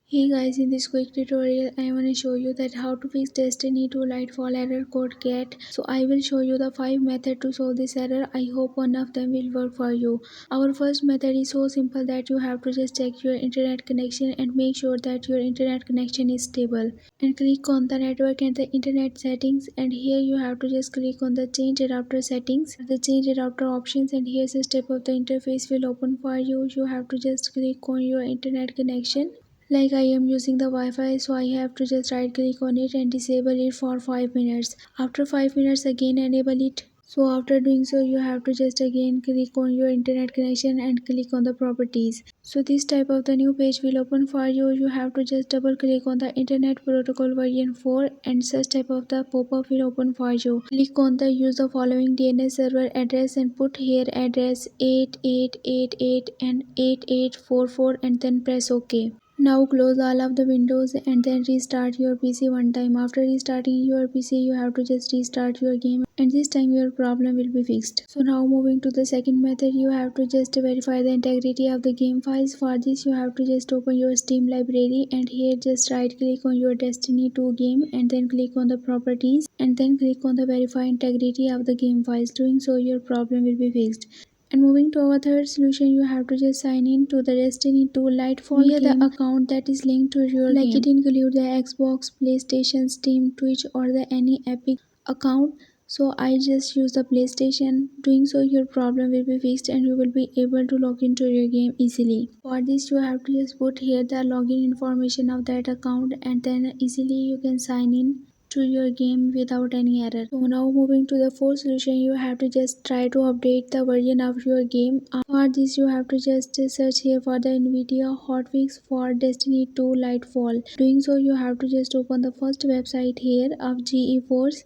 Hey guys, in this quick tutorial I want to show you that how to fix Destiny 2 Lightfall Error Code Cat. So I will show you the 5 methods to solve this error. I hope one of them will work for you. Our first method is so simple that you have to just check your internet connection and make sure that your internet connection is stable. And click on the network and the internet settings, and here you have to just click on the change router settings, the change router options, and here's a step of the interface will open for you. You have to just click on your internet connection. Like I am using the Wi-Fi, so I have to just right click on it and disable it for 5 minutes. After 5 minutes again enable it. So after doing so, you have to just again click on your internet connection and click on the properties. So this type of the new page will open for you. You have to just double click on the internet protocol version 4 and such type of the pop-up will open for you. Click on the use the following DNS server address and put here address 8888 and 8844 and then press OK. Now close all of the windows and then restart your PC one time. After restarting your PC, you have to just restart your game and this time your problem will be fixed. So now moving to the second method, you have to just verify the integrity of the game files. For this you have to just open your Steam library and here just right click on your Destiny 2 game and then click on the properties and then click on the verify integrity of the game files. Doing so your problem will be fixed. And moving to our third solution, you have to just sign in to the Destiny 2 Lightfall via the account that is linked to your game. It includes the Xbox, PlayStation, Steam, Twitch or the any Epic account. So I just use the PlayStation. Doing so your problem will be fixed and you will be able to log into your game easily. For this you have to just put here the login information of that account and then easily you can sign in to your game without any error. So now moving to the fourth solution, you have to just try to update the version of your game. For this you have to just search here for the Nvidia hotfix for Destiny 2 Lightfall. Doing so you have to just open the first website here of GeForce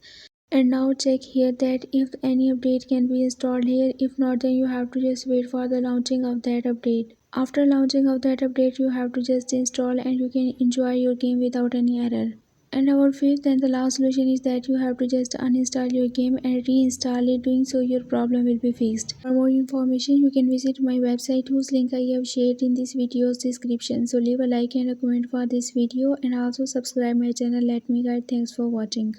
and now check here that if any update can be installed here. If not, then you have to just wait for the launching of that update. After launching of that update you have to just install and you can enjoy your game without any error. And our fifth and the last solution is that you have to just uninstall your game and reinstall it. Doing so your problem will be fixed. For more information you can visit my website whose link I have shared in this video's description. So leave a like and a comment for this video and also subscribe my channel. Let me guide. Thanks for watching.